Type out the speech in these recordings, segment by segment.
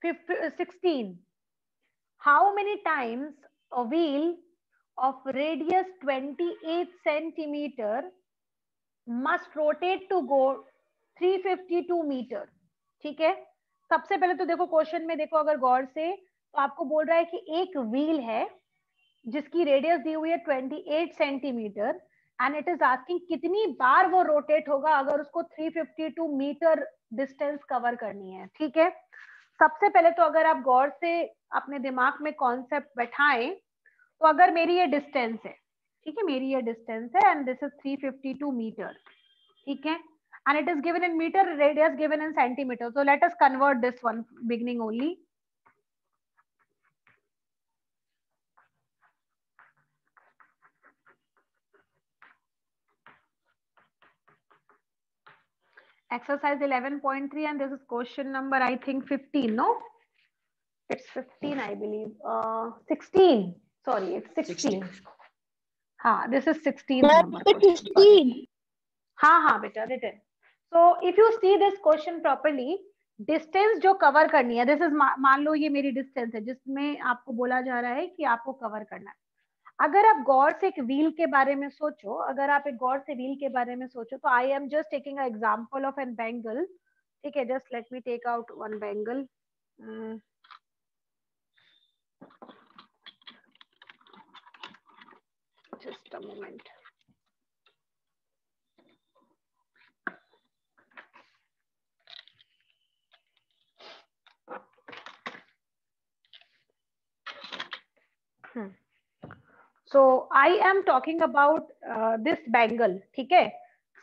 16. How many times a wheel of radius 28 centimeter must rotate to go 352 metre? ठीक है, सबसे पहले तो देखो क्वेश्चन में देखो अगर गौर से, तो आपको बोल रहा है कि एक व्हील है जिसकी रेडियस दी हुई है 28 centimetre and it is asking कितनी बार वो रोटेट होगा अगर उसको 352 मीटर डिस्टेंस कवर करनी है. ठीक है, सबसे पहले तो अगर आप गौर से अपने दिमाग में कॉन्सेप्ट बैठाएं, तो अगर मेरी ये डिस्टेंस है, ठीक है, मेरी ये डिस्टेंस है एंड दिस इज 352 मीटर. ठीक है, and it is given in meter, radius given in centimeter. So let us convert this one beginning only. Exercise 11.3 and this is question number I think 15. No, it's 15 I believe. 16. Sorry, it's 16. हाँ, this is 16th number. 16. हाँ बेटा, written. So if you see this question properly, distance जो cover करनी है, this is मान लो ये मेरी distance है जिसमें आपको बोला जा रहा है कि आपको कवर करना है. अगर आप गौर से एक व्हील के बारे में सोचो, अगर आप एक गौर से व्हील के बारे में सोचो, तो I am just taking a example of an bangle. ठीक है, just let me take out one bangle. Just a moment. So I am talking about this bangle. ठीक है,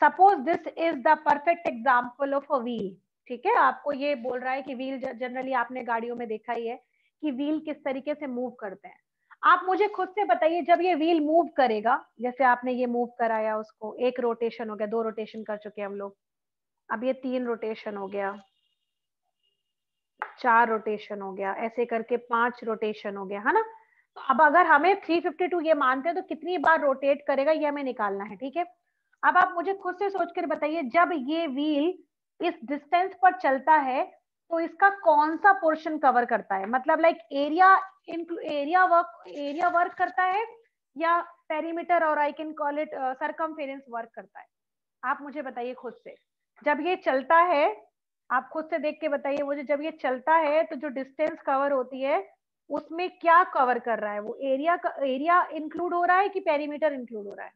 suppose this is the perfect example of a wheel. ठीक है, आपको ये बोल रहा है कि व्हील जनरली आपने गाड़ियों में देखा ही है कि व्हील किस तरीके से मूव करते हैं. आप मुझे खुद से बताइए, जब ये व्हील मूव करेगा, जैसे आपने ये मूव कराया, उसको एक रोटेशन हो गया, 2 रोटेशन कर चुके हैं हम लोग, अब ये 3 रोटेशन हो गया, 4 रोटेशन हो गया, ऐसे करके 5 रोटेशन हो गया, है ना. तो अब अगर हमें 352 ये मानते हैं तो कितनी बार रोटेट करेगा ये हमें निकालना है. ठीक है, अब आप मुझे खुद से सोचकर बताइए, जब ये व्हील इस डिस्टेंस पर चलता है तो इसका कौन सा पोर्शन कवर करता है? मतलब लाइक एरिया वर्क करता है या पेरीमीटर, और I can call it circumference work करता है? आप मुझे बताइए खुद से. जब ये चलता है, आप खुद से देख के बताइए मुझे, जब ये चलता है तो जो डिस्टेंस कवर होती है उसमें क्या कवर कर रहा है? वो एरिया इंक्लूड हो रहा है कि पेरीमीटर इंक्लूड हो रहा है?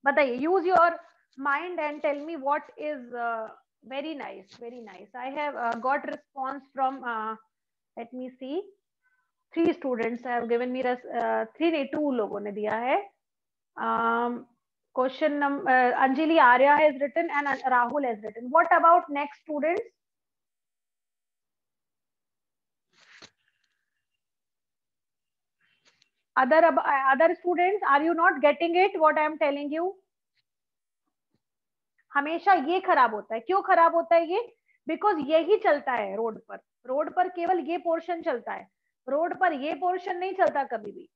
बताइए, use your mind and tell me what is. Very nice, very nice. I have got response from, let me see, 3 students have given me 2 लोगों ने दिया है. Question number Anjali Arya has written and Rahul has written. What about next students? other students, are you not getting it what I am telling you? हमेशा ये खराब होता है. क्यों खराब होता है ये? बिकॉज यही चलता है रोड पर. रोड पर केवल ये पोर्शन चलता है, रोड पर ये पोर्शन नहीं चलता कभी भी.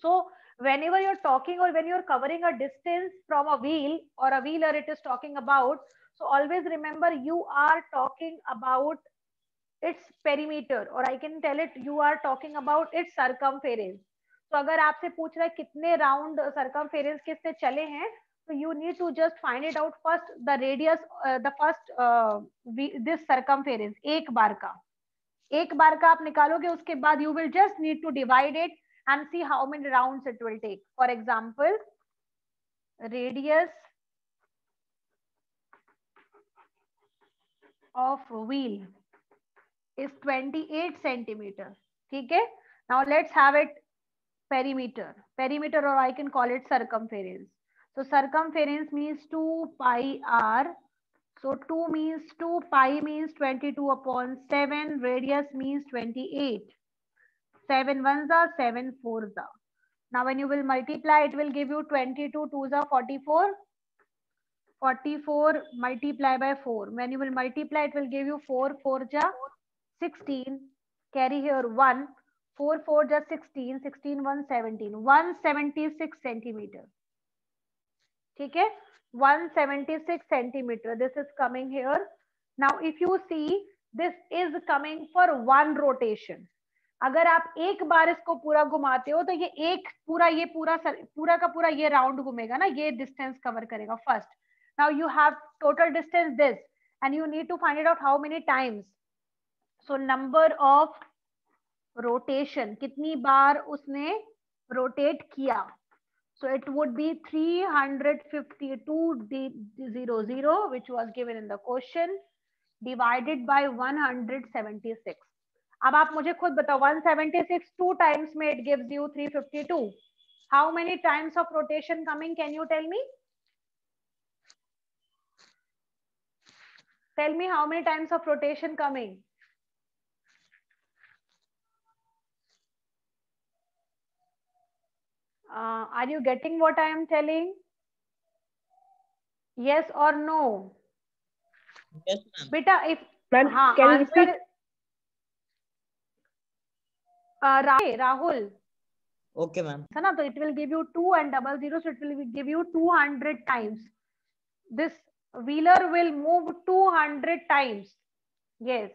so whenever you're talking or when you're covering a distance from a wheel or a wheeler it is talking about, so always remember you are talking about its perimeter, or I can tell it you are talking about its circumference. तो अगर आपसे पूछ रहा है कितने round circumference किससे चले हैं, तो you need to just find it out first the radius, the first this circumference. एक बार का आप निकालोगे, उसके बाद you will just need to divide it and see how many rounds it will take. For example, radius of wheel is 28 centimeter. ठीक है, now let's have it perimeter, or I can call it circumference. So circumference means 2 pi r. So 2 means 2 pi means 22 upon 7. Radius means 28. 7 ones are 7 fours are. Now when you will multiply, it will give you 22 twos are 44. 44 multiply by 4. When you will multiply, it will give you 4 4 ja 16, carry here 1, 4 4 just 16, 16 1 17, 176 centimeter. ठीक है, 176 centimeter. This is coming here. Now if you see this is coming for 1 rotation. अगर आप एक बार इसको पूरा घुमाते हो तो ये एक पूरा का पूरा ये राउंड घूमेगा ना, ये डिस्टेंस कवर करेगा first. Now you have total distance this and you need to find it out how many times. So number of rotation, कितनी बार उसने रोटेट किया. So it would be 352.000 which was given in the question divided by 176. अब आप मुझे खुद बताओ 176 2 times में it gives you 352. How many times of rotation coming? Can you tell me? Tell me how many times of rotation coming? Are you getting what I am telling? Yes or no? Yes, ma'am. Beta, if Ma'am, can you repeat? Rahul. Okay, ma'am. है ना, तो it will give you 2 and 00, so it will give you 200 times. This wheeler will move 200 times. Yes.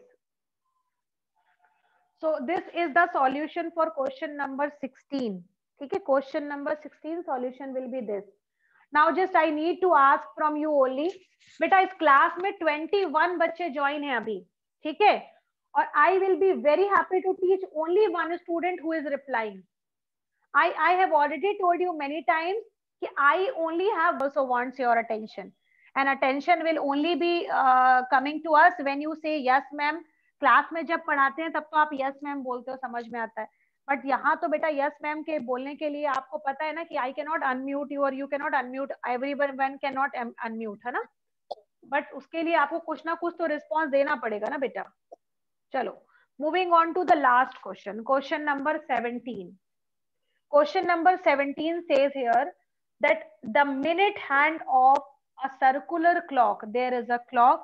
So this is the solution for question number 16. ठीक है, question number 16 solution will be this. Now just I need to ask from you only. बेटा इस class में 21 बच्चे join हैं अभी, ठीक है, और I will be very happy to teach only one student who is replying. I have already told you many times कि I only have also wants your attention, and attention will only be coming to us when you say yes ma'am. Class में जब पढ़ाते हैं तब तो आप yes ma'am बोलते हो, समझ में आता है, बट यहाँ तो बेटा yes ma'am के बोलने के लिए आपको पता है ना कि I cannot unmute you or you cannot unmute, everyone cannot unmute, है ना, बट उसके लिए आपको कुछ ना कुछ तो रिस्पॉन्स देना पड़ेगा ना बेटा. चलो, moving on to the last question, question number 17. Question number 17 says here that the minute hand of a circular clock, there is a clock.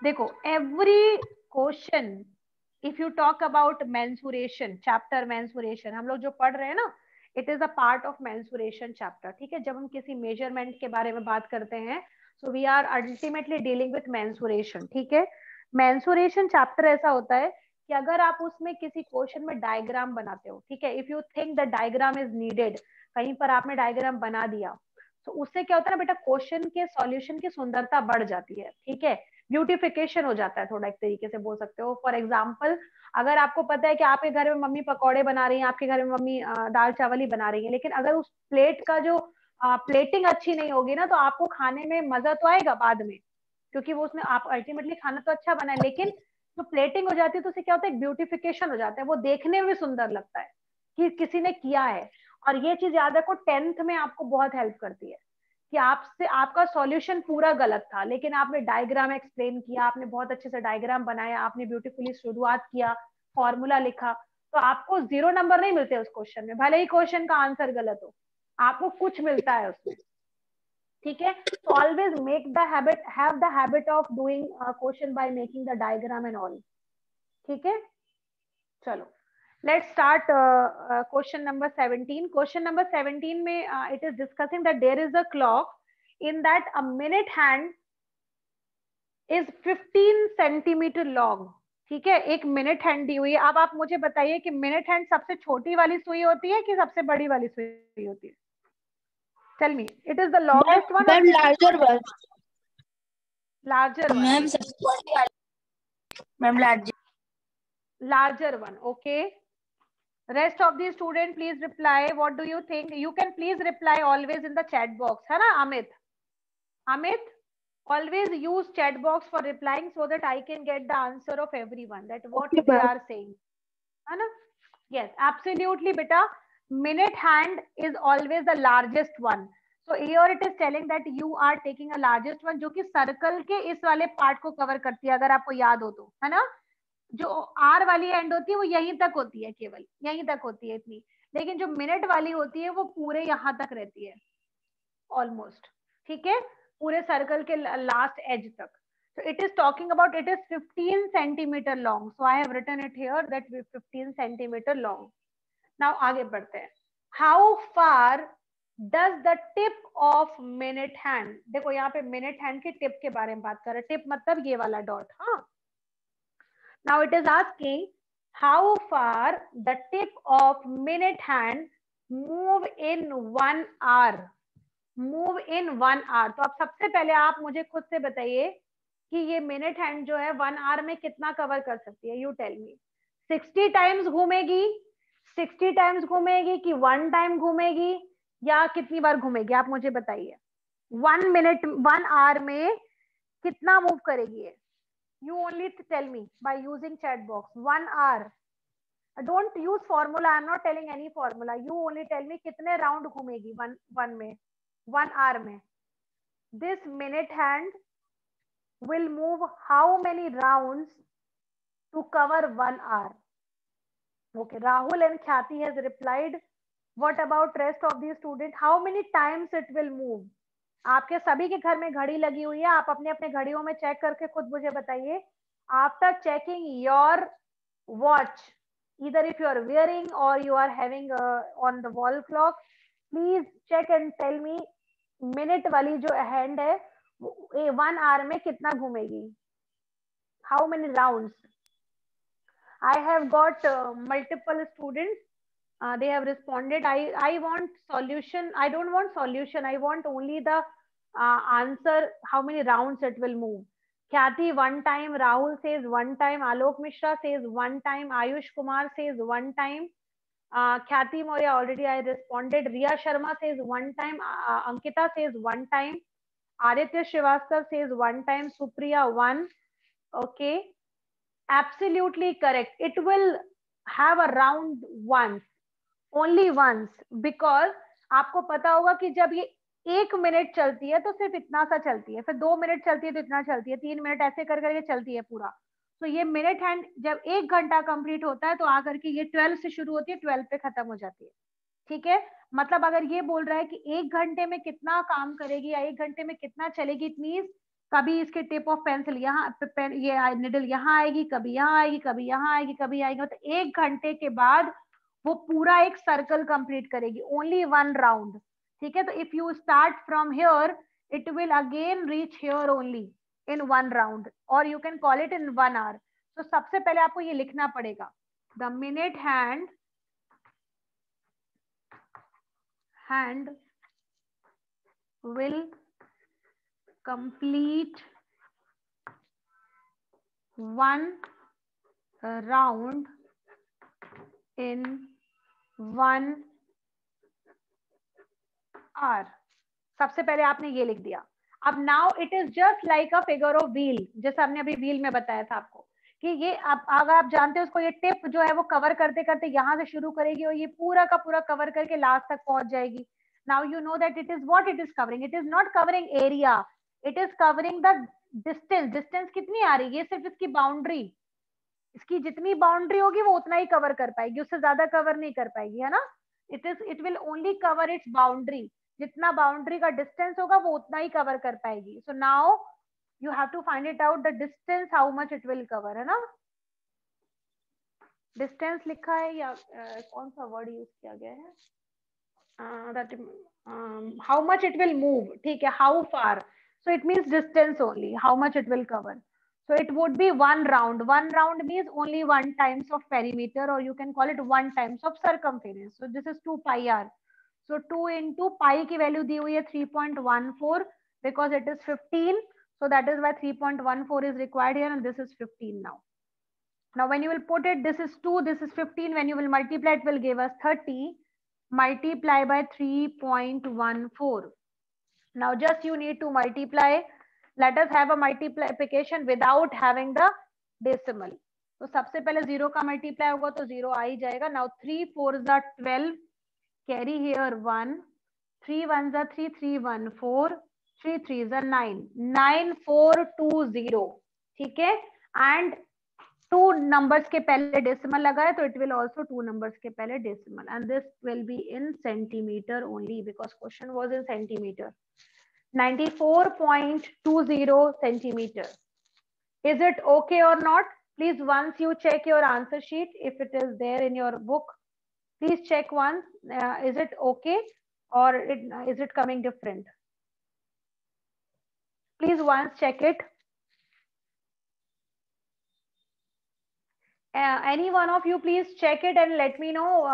देखो, every question, if you talk about mensuration, chapter mensuration, हम लोग जो पढ़ रहे हैं ना, it is a part of mensuration chapter. ठीक है, जब हम किसी measurement के बारे में बात करते हैं, so we are ultimately dealing with mensuration. ठीक है, mensuration chapter ऐसा होता है कि अगर आप उसमें किसी क्वेश्चन में डायग्राम बनाते हो, ठीक है, if you think the diagram is needed, कहीं पर आपने डायग्राम बना दिया, तो उससे क्या होता है ना बेटा, क्वेश्चन के सॉल्यूशन की सुंदरता बढ़ जाती है. ठीक है, ब्यूटिफिकेशन हो जाता है थोड़ा, एक तरीके से बोल सकते हो. फॉर एग्जाम्पल, अगर आपको पता है कि आपके घर में मम्मी पकौड़े बना रही हैं, आपके घर में मम्मी दाल चावल ही बना रही है, लेकिन अगर उस प्लेट का जो प्लेटिंग अच्छी नहीं होगी ना, तो आपको खाने में मजा तो आएगा बाद में, क्योंकि वो उसने आप अल्टीमेटली खाना तो अच्छा बना है, लेकिन जो प्लेटिंग हो जाती है तो उससे क्या होता है, ब्यूटिफिकेशन हो जाता है, वो देखने में सुंदर लगता है कि किसी ने किया है. और ये चीज याद रखो, 10th में आपको बहुत हेल्प करती है कि आपसे आपका सॉल्यूशन पूरा गलत था, लेकिन आपने डायग्राम एक्सप्लेन किया, आपने बहुत अच्छे से डायग्राम बनाया, आपने ब्यूटीफुली शुरुआत किया, फॉर्मूला लिखा, तो आपको 0 नंबर नहीं मिलते उस क्वेश्चन में, भले ही क्वेश्चन का आंसर गलत हो, आपको कुछ मिलता है उसमें. ठीक है, तो always make the habit, have the habit of doing question by making the diagram and all. ठीक है, चलो let's start question number 17. Question number 17 में it is discussing that there is a clock in that a minute hand is 15 centimeter long. ठीक है, एक minute hand दी हुई है. अब आप मुझे बताइए कि मिनट हैंड सबसे छोटी वाली सुई होती है कि सबसे बड़ी वाली सुई होती है? Tell me, it is the longest one or larger one? Larger one. Ma'am, larger. Larger one. Okay. Rest of the student, please reply. What do you think? You can please reply always in the chat box, है ना Amit? Amit, always use chat box for replying so that I can get the answer of everyone, that what Okay, they are saying, है ना? Yes, absolutely beta. Minute hand is always the largest one. So here it is telling that you are taking a largest one, जो कि circle के इस वाले part को cover करती है, अगर आपको याद हो तो, है ना? जो आर वाली एंड होती है वो यहीं तक होती है, केवल यहीं तक होती है इतनी, लेकिन जो मिनट वाली होती है वो पूरे यहाँ तक रहती है ऑलमोस्ट. ठीक है, पूरे सर्कल के लास्ट एज तक. So it is talking about, it is 15 centimeter long. So I have written it here that 15 centimeter long. Now आगे बढ़ते हैं. How far does the tip of minute hand, देखो यहाँ पे मिनट हैंड के tip के बारे में बात कर रहे हैं, टिप मतलब ये वाला डॉट, हाँ। Now it is asking how far the tip of minute hand move in 1 hour, move in 1 hour। तो अब सबसे पहले आप मुझे खुद से बताइए कि ये मिनट हैंड जो है 1 hour में कितना कवर कर सकती है, यू टेल मी। 60 टाइम्स घूमेगी, 60 टाइम्स घूमेगी कि 1 टाइम घूमेगी, या कितनी बार घूमेगी, आप मुझे बताइए। 1 minute 1 hour में कितना मूव करेगी ये, you only tell me by using chat box. 1 hour, don't use formula, I am not telling any formula, you only tell me कितने राउंड घूमेगी वन में, 1 hour में। This minute hand will move how many rounds to cover 1 hour? Okay, Rahul and Khyati has replied. What about rest of the student? How many times it will move? आपके सभी के घर में घड़ी लगी हुई है, आप अपने अपने घड़ियों में चेक करके खुद मुझे बताइए। After checking your watch, either if you are wearing or you are having on the wall clock, please check and tell me minute वाली जो हैंड है 1 hour में कितना घूमेगी, how many rounds? I have got multiple students, they have responded. I want solution, I don't want solution, I want only the answer, how many rounds it will move. Khyati 1 time, Rahul says 1 time, Alok Mishra says 1 time, Ayush Kumar says 1 time, Khyati Moria already I responded, Riya Sharma says 1 time, Ankita says 1 time, Aditya Srivastav says 1 time, Supriya 1. Okay, absolutely correct. It will have a round once, only once, because आपको पता होगा कि जब ये 1 minute चलती है तो सिर्फ इतना सा चलती है, फिर 2 मिनट चलती है तो इतना चलती है, 3 मिनट ऐसे कर करके चलती है पूरा। तो ये मिनट हैंड जब 1 घंटा कंप्लीट होता है तो आकर के ये 12 से शुरू होती है, 12 पे खत्म हो जाती है। ठीक है, मतलब अगर ये बोल रहा है कि 1 घंटे में कितना काम करेगी या 1 घंटे में कितना चलेगी, इट मीन्स कभी इसके टिप ऑफ पेंसिल यहाँ, ये निडल यहाँ आएगी, कभी यहाँ आएगी, कभी यहाँ आएगी, कभी आएगी, तो 1 घंटे के बाद वो पूरा एक सर्कल कंप्लीट करेगी, ओनली 1 राउंड। ठीक है, तो if you start from here it will again reach here only in 1 round, और you can call it in 1 hour। तो सबसे पहले आपको ये लिखना पड़ेगा, the minute hand will complete 1 round in 1 hour। सबसे पहले आपने ये लिख दिया। अब now it is just like a figure of wheel, जैसे हमने अभी व्हील में बताया था आपको कि ये अगर आप जानते हो उसको, ये टिप जो है वो कवर करते करते यहाँ से शुरू करेगी और ये पूरा का पूरा कवर करके लास्ट तक पहुंच जाएगी। Now you know that it is what it is covering, it is not covering area, it is covering the distance. Distance कितनी आ रही है, ये सिर्फ इसकी बाउंड्री, इसकी जितनी बाउंड्री होगी वो उतना ही कवर कर पाएगी, उससे ज्यादा कवर नहीं कर पाएगी, है ना। It will only cover its boundary, जितना बाउंड्री का डिस्टेंस होगा वो उतना ही कवर कर पाएगी। So now you have to find it out the distance, how much it will cover, है ना। डिस्टेंस लिखा है या कौन सा वर्ड यूज किया गया है, how much it will move, ठीक है, how far, so it means distance only, how much it will cover. So it would be 1 round. 1 round means only 1 times of perimeter, or you can call it 1 times of circumference. So this is 2 pi r. So 2 into pi की value दी हुई है 3.14 because it is 15. So that is why 3.14 is required here, and this is 15 now. Now when you will put it, this is 2, this is 15. When you will multiply, it will give us 30. Multiply by 3.14. Now just you need to multiply. Let us have a multiplication without having the decimal. तो सबसे पहले 0 का multiply होगा तो 0 आ ही जाएगा. Now 3 4s are 12. Carry here 1. 3 1s are 3. 3 1 4. 3 3s are 9. 9 4 2 0. ठीक है. And 2 numbers के पहले decimal लगा है तो it will also 2 numbers के पहले decimal, and this will be in centimeter only because question was in centimeter. 94.20 centimeter. Is it okay or not? Please once you check your answer sheet, if it is there in your book, please check once. Is it okay? or is it coming different? Please once check it. Any one of you please check it and let me know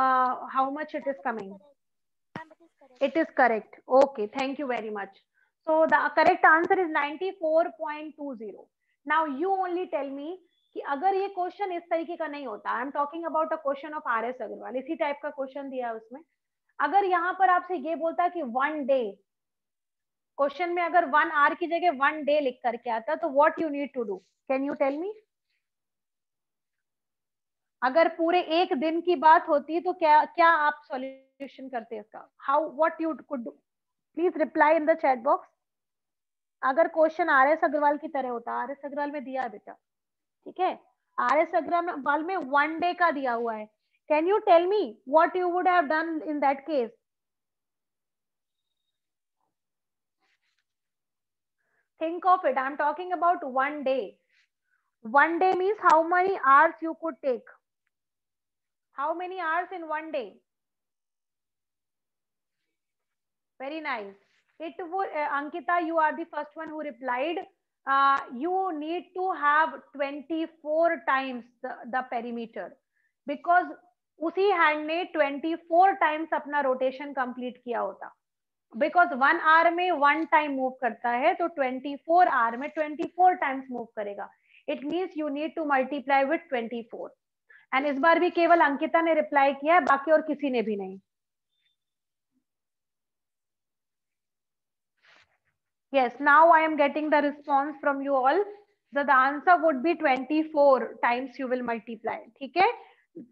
how much it is coming. It is correct. Okay, thank you very much. So the correct answer is 94.20. Now you only tell me कि अगर ये question इस तरीके का नहीं होता, I am talking about a question of R S Agarwal, इसी type का क्वेश्चन दिया है उसमें, अगर यहाँ पर आपसे ये बोलता कि 1 डे, क्वेश्चन में अगर 1 आवर की जगह 1 डे लिख करके आता, तो what you need to do, can you tell me? अगर पूरे एक दिन की बात होती तो क्या क्या आप सॉल्यूशन करते इसका? How what you could do? Please reply in the chat box. अगर क्वेश्चन आर एस अग्रवाल की तरह होता, आर एस अग्रवाल में दिया है बेटा, ठीक है, आर एस अग्रवाल में 1 डे का दिया हुआ है, can you tell me what you would have done in that case? Think of it. I'm talking about 1 day. 1 day means how many hours you could take? How many hours in 1 day? Very nice. It would, Ankita, you are the first one who replied. You need to have 24 times the perimeter, because उसी hand ने 24 times अपना rotation complete किया होता, because 1 our में 1 time move करता है, तो 24 our में 24 टाइम्स मूव करेगा. It means you need to multiply with 24. And इस बार भी केवल अंकिता ने रिप्लाई किया है, बाकी और किसी ने भी नहीं. Yes, now I am getting the response from you all. So the answer would be 24 times you will multiply. ठीक है,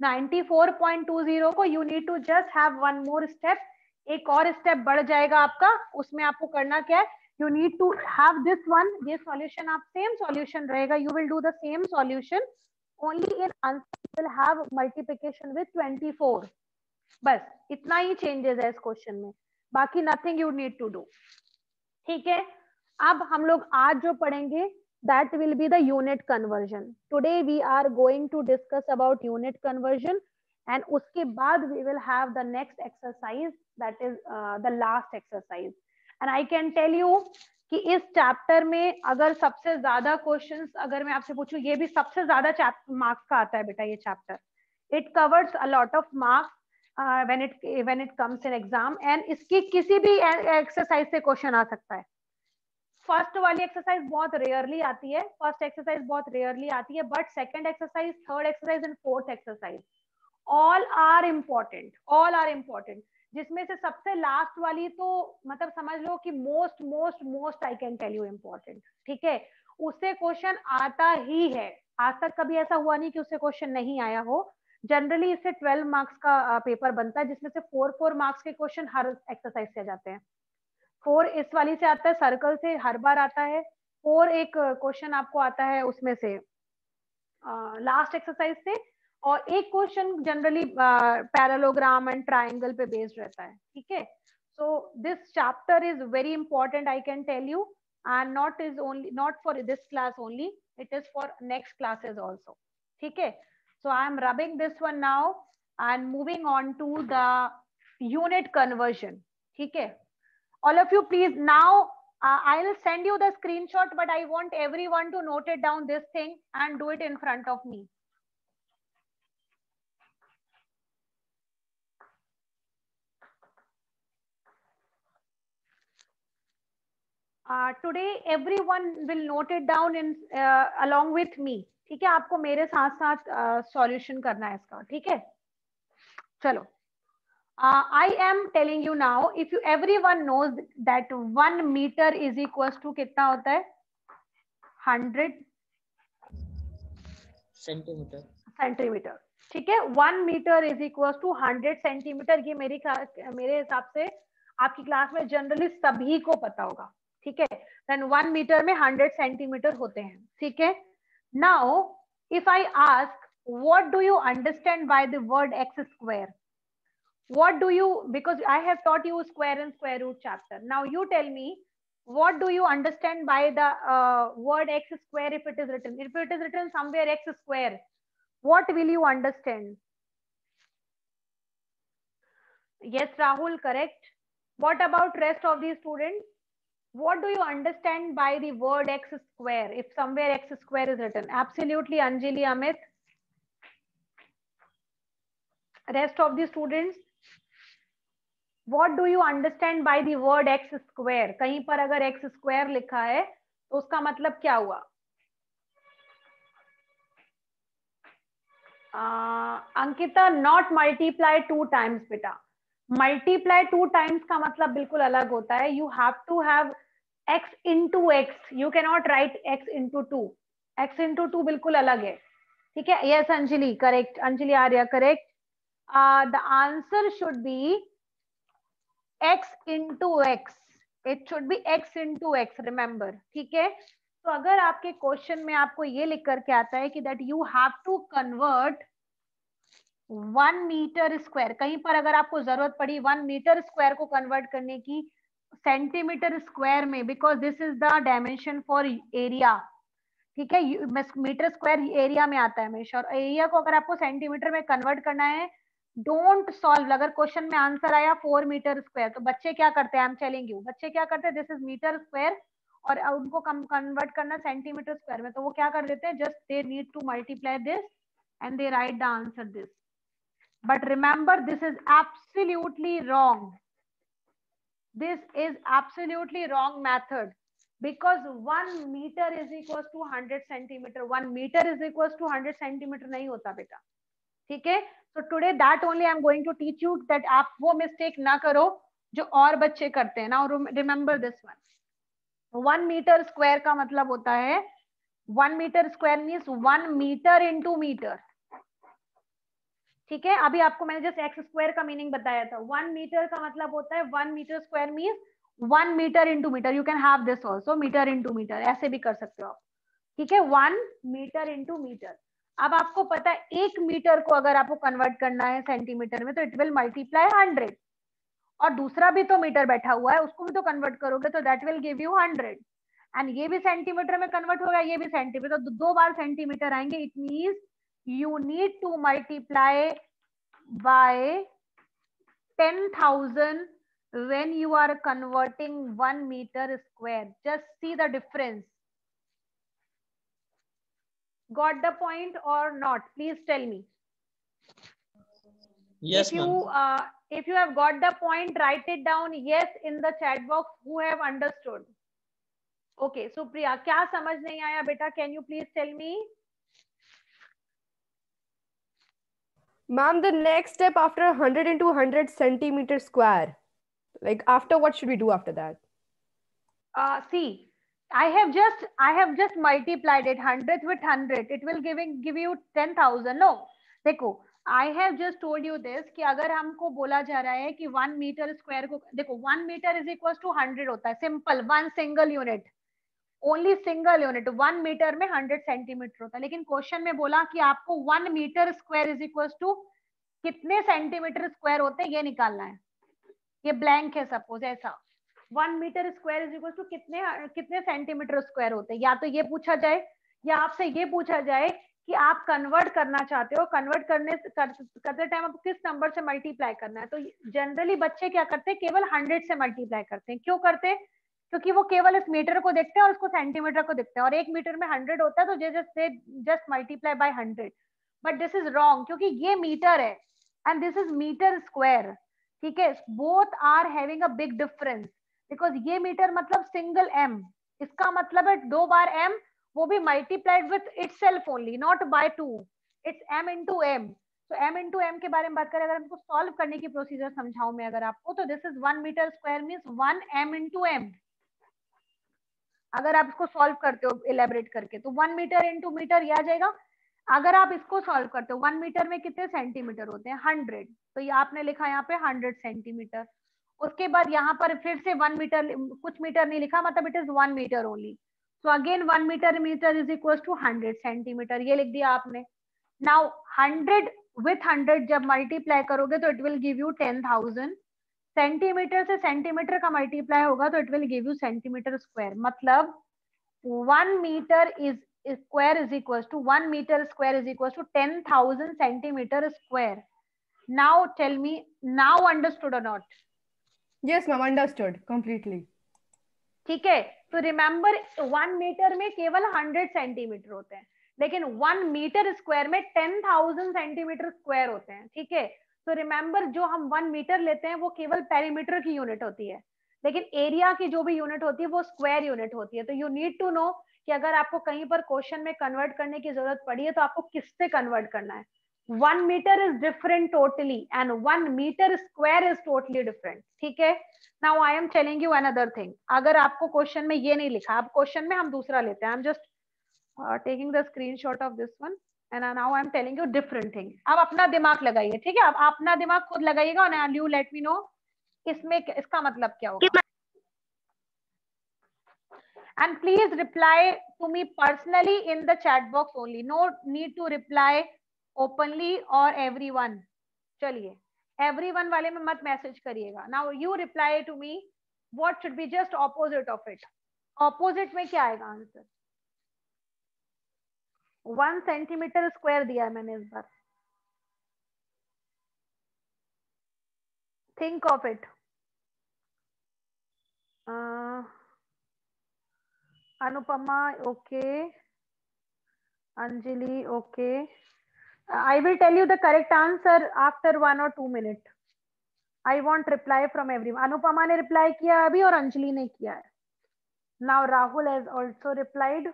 94.20 को you need to just have one more step. एक और स्टेप बढ़ जाएगा आपका, उसमें आपको करना क्या है, you need to have this one. ये solution आप same solution रहेगा, you will do the same solution, only in answer you will have multiplication with 24. बस इतना ही changes है इस क्वेश्चन में, बाकी nothing you need to do. ठीक है, अब हम लोग आज जो पढ़ेंगे that will be the unit conversion. Today we are going to discuss about unit conversion, and उसके बाद we will have the next exercise, that is the last exercise. And I can tell you कि इस chapter में अगर सबसे ज्यादा questions अगर मैं आपसे पूछूं, ये भी सबसे ज्यादा मार्क्स का आता है बेटा ये chapter. It covers a lot of marks when it comes in exam, and इसकी किसी भी एक्सरसाइज से क्वेश्चन आ सकता है. फर्स्ट वाली एक्सरसाइज बहुत रेयरली आती है, फर्स्ट एक्सरसाइज बहुत रेयरली आती है, but second exercise, third exercise and fourth exercise all are important, all are important. जिसमें से सबसे लास्ट वाली तो मतलब समझ लो कि most most most I can tell you important. ठीक है, उससे क्वेश्चन आता ही है, आज तक कभी ऐसा हुआ नहीं कि उससे क्वेश्चन नहीं आया हो. जनरली इससे 12 मार्क्स का पेपर बनता है, जिसमें से 4 मार्क्स के क्वेश्चन हर एक्सरसाइज से जाते हैं. 4 इस वाली से आता है, सर्कल से हर बार आता है. 4 एक क्वेश्चन आपको आता है उसमें से लास्ट एक्सरसाइज से, और एक question generally parallelogram and triangle पे बेस्ड रहता है. ठीक है, so this chapter is very important, I can tell you, and not for this class only, it is for next classes also. ठीक है, so I am rubbing this one now and moving on to the unit conversion. ठीक है, all of you please now I'll send you the screenshot, but I want everyone to note it down this thing and do it in front of me. Today everyone will note it down in along with me. ठीक है, आपको मेरे साथ साथ solution करना है इसका. ठीक है, चलो. I am telling you now, if you everyone knows that 1 meter is equals to कितना होता है, 100 सेंटीमीटर. ठीक है, 1 metre is equal to 100 centimetre. ये मेरे हिसाब से आपकी क्लास में जनरली सभी को पता होगा. ठीक है, देन 1 मीटर में 100 सेंटीमीटर होते हैं. ठीक है, now if I ask what do you understand by the word x square, what do you, because I have taught you square and square root chapter, now you tell me what do you understand by the word x square? If it is written somewhere x square, what will you understand? Yes Rahul, correct. What about rest of the students? What do you understand by the word x square? If somewhere x square is written, absolutely, Anjali, Amit. Rest of the students, what do you understand by the word x square? कहीं पर अगर x square लिखा है तो उसका मतलब क्या हुआ? अंकिता, not multiply 2 times बेटा. Multiply 2 times का मतलब बिल्कुल अलग होता है. You have to have x into x. You cannot write x into 2. x into 2 बिल्कुल अलग है. ठीक है? Yes, Anjali, correct. Anjali Arya, correct. The answer should be x into x. It should be x into x. Remember, ठीक है? तो अगर आपके क्वेश्चन में आपको ये लिख करके आता है कि that you have to convert 1 metre square, कहीं पर अगर आपको जरूरत पड़ी 1 मीटर स्क्वायर को कन्वर्ट करने की सेंटीमीटर स्क्वायर में, because this is the dimension for area. ठीक है? मीटर स्क्वायर एरिया में आता है हमेशा, और एरिया को अगर आपको सेंटीमीटर में कन्वर्ट करना है, डोंट सॉल्व. अगर क्वेश्चन में आंसर आया 4 मीटर स्क्वायर, तो बच्चे क्या करते हैं? आई एम टेलिंग यू, बच्चे क्या करते हैं? दिस इज मीटर स्क्वायर और उनको कन्वर्ट करना सेंटीमीटर स्क्वायर में, तो वो क्या कर देते हैं? Just they need to multiply this and they right the answer this. But remember, this is absolutely wrong. This is absolutely wrong method, because 1 meter is equals to 100 centimeter. 1 meter is equals to 100 centimeter नहीं होता बेटा. ठीक है? So today that only I am going to teach you, that आप वो mistake ना करो जो और बच्चे करते हैं. Now remember this one. 1 meter square का मतलब होता है, 1 meter square means 1 meter into meter. ठीक है? अभी आपको मैंने जस्ट एक्स स्क्वायर का मीनिंग बताया था. 1 मीटर का मतलब होता है 1 metre square means 1 metre into metre. You can have this also, metre into metre, ऐसे भी कर सकते हो आप. ठीक है? 1 मीटर इंटू मीटर. अब आपको पता है 1 मीटर को अगर आपको कन्वर्ट करना है सेंटीमीटर में, तो इट विल मल्टीप्लाई 100. और दूसरा भी तो मीटर बैठा हुआ है, उसको भी तो कन्वर्ट करोगे, तो that will give you 100. And ये भी सेंटीमीटर में कन्वर्ट होगा, ये भी सेंटीमीटर, तो 2 बार सेंटीमीटर आएंगे. It means you need to multiply by 10,000 when you are converting 1 meter square. Just see the difference. Got the point or not? Please tell me. Yes, ma'am. If you have got the point, write it down yes in the chat box who have understood. Okay, Supriya, क्या समझ नहीं आया बेटा? Can you please tell me? Ma'am, the next step after 100 into 100 centimeter square, like after what should we do after that? See, I have just multiplied it 100 with 100. It will give you 10,000. No, देखो, I have just told you this कि अगर हमको बोला जा रहा है कि 1 metre square को, देखो 1 मीटर इज इक्वल टू 100 होता है. Simple, 1 single unit, only single unit. 1 metre में 100 सेंटीमीटर होता है. लेकिन क्वेश्चन में बोला कि आपको 1 metre square is equal to कितने सेंटीमीटर स्क्वायर होते हैं ये निकालना है. ये ब्लैंक है सपोज, ऐसा 1 metre square is equal to कितने सेंटीमीटर स्क्वायर होते हैं. या तो ये पूछा जाए, या आपसे ये पूछा जाए कि आप कन्वर्ट करना चाहते हो, कन्वर्ट करते टाइम आपको किस नंबर से मल्टीप्लाई करना है. तो जनरली बच्चे क्या करते हैं? केवल 100 से मल्टीप्लाई करते हैं. क्यों करते हैं? क्योंकि वो केवल इस मीटर को देखते हैं और इसको सेंटीमीटर को देखते हैं, और 1 मीटर में 100 होता है, तो just multiply by 100. But this is wrong, क्योंकि ये मीटर है and this is metre square. ठीक है? Both are having a big difference, because ये मीटर मतलब सिंगल m, इसका मतलब है 2 बार m, वो भी multiplied with itself only, not by 2. It's m into m. तो m into m के बारे में बात करें, अगर हमको सॉल्व करने की प्रोसीजर समझाऊं मैं अगर आपको, तो this is 1 metre square means 1 m into m. अगर आप इसको सॉल्व करते हो इलेबरेट करके, तो 1 मीटर इंटू मीटर ये आ जाएगा. अगर आप इसको सॉल्व करते हो, 1 मीटर में कितने सेंटीमीटर होते हैं? 100. तो ये आपने लिखा यहाँ पे 100 सेंटीमीटर. उसके बाद यहाँ पर फिर से 1 मीटर, कुछ मीटर नहीं लिखा, मतलब it is 1 metre only. So again 1 metre is equal to 100 centimetre, ये लिख दिया आपने. नाउ 100 विथ 100 जब मल्टीप्लाई करोगे तो it will give you 10,000. Centimetre से सेंटीमीटर का मल्टीप्लाई होगा तो it will give you centimetre square. मतलब 1 metre is square is equals to 1 meter square is equals to 10,000 centimeter square. Now tell me, now understood or not? Yes, ma'am, understood completely. ठीक है, तो remember 1 metre में केवल 100 centimetre होते हैं, लेकिन 1 metre square में 10,000 सेंटीमीटर स्क्वायर होते हैं. ठीक है, तो रिमेंबर जो हम 1 मीटर लेते हैं वो केवल पेरीमीटर की यूनिट होती है, लेकिन एरिया की जो भी यूनिट होती है वो स्क्वायर यूनिट होती है. तो यू नीड टू नो कि अगर आपको कहीं पर क्वेश्चन में कन्वर्ट करने की जरूरत पड़ी है तो आपको किससे कन्वर्ट करना है. 1 metre is different totally and 1 metre square is totally different. ठीक है, now I am telling you another thing. अगर आपको क्वेश्चन में ये नहीं लिखा, अब क्वेश्चन में हम दूसरा लेते हैं. आई am just taking the screenshot of this one and now I am telling you different thing. अब अपना दिमाग लगाइए. ठीक है, अब अपना दिमाग खुद लगाइएगा और यू लेट मी नो इसमें इसका मतलब क्या होगा. And please reply to me personally in the chat box only. No need to reply openly or everyone. चलिए, everyone वाले में मत मैसेज करिएगा. Now you reply to me. What should be just opposite of it? Opposite में क्या आएगा answer? 1 centimetre square दिया है मैंने इस बार. Think of it. Anupama, okay. Anjali, okay. I will tell you the correct answer after 1 or 2 minutes. I want reply from everyone. Anupama ने reply किया अभी और अंजलि ने किया है. Now Rahul has also replied.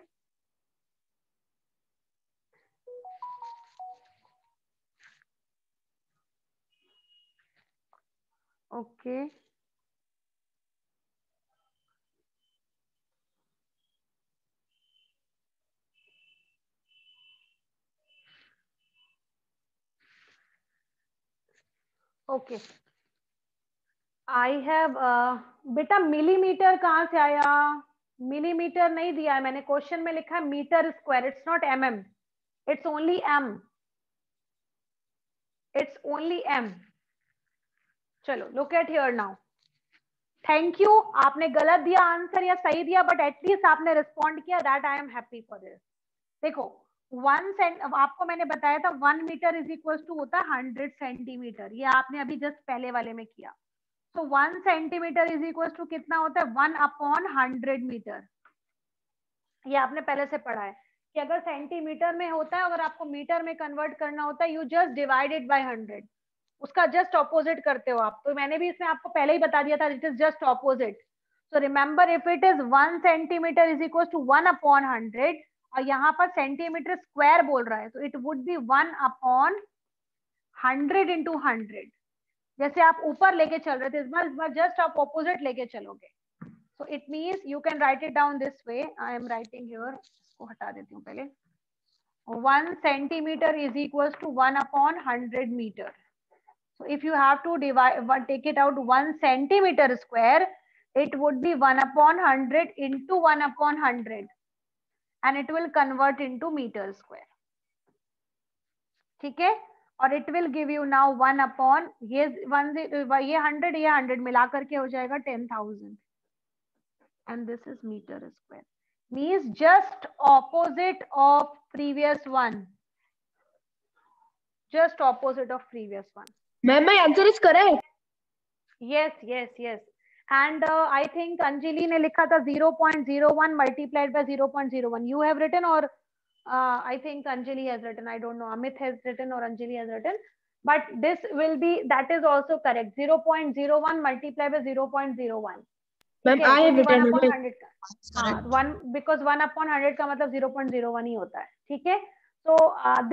Okay. Okay. I have बेटा millimetre कहाँ से आया? मिलीमीटर नहीं दिया है मैंने, क्वेश्चन में लिखा है metre square. It's not mm, it's only m. It's only m. चलो look at here now. Thank you, आपने गलत दिया आंसर या सही दिया, बट एटलीस्ट आपने रिस्पॉन्ड किया. That I am happy for this. देखो 1 सेंट, आपको मैंने बताया था 1 मीटर इज इक्वल टू होता है 100 सेंटीमीटर. ये आपने अभी जस्ट पहले वाले में किया. तो 1 सेंटीमीटर इज इक्वल टू कितना होता है? 1/100 मीटर. ये आपने पहले से पढ़ा है कि अगर सेंटीमीटर में होता है, अगर आपको मीटर में कन्वर्ट करना होता है, यू जस्ट डिवाइडेड बाय 100. उसका जस्ट ऑपोजिट करते हो आप. तो मैंने भी इसमें आपको पहले ही बता दिया था, it is just opposite. So remember, if it is 1 centimetre is equal to 1/100 और यहाँ पर सेंटीमीटर स्क्वायर बोल रहा है, तो इट वुड बी 1/100 इंटू 100. जैसे आप ऊपर लेके चल रहे थे, इस बार जस्ट आप ऑपोजिट लेके चलोगे. So it means you can write it down this way. I am writing here, इसको हटा देती हूँ पहले. 1 centimetre is equal to 1/100 metre. So if you have to take it out 1 centimeter square, it would be 1/100 into 1/100 and it will convert into meter square. ठीक है, और it will give you now 1/, ये 100 मिला करके हो जाएगा 10,000 and this is meter square. Means just opposite of previous one. Just opposite of previous one. Ma'am, my answer is correct. Yes, yes, yes. And I think Anjali ने लिखा था 0.01 multiplied by 0.01. You have written or I think Anjali has written. I don't know. Amit has written or Anjali has written. But this will be, that is also correct. 0.01 multiplied by 0.01. Ma'am, I have written. 1/100 का. हाँ, because 1/100 का मतलब 0.01 ही होता है. ठीक है. So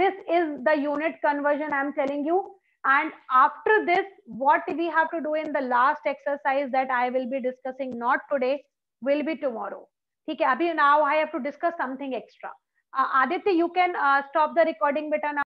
this is the unit conversion I am telling you. And after this, what we have to do in the last exercise that I will be discussing not today, will be tomorrow. ठीक है, अभी now I have to discuss something extra. Aditya, you can stop the recording beta now.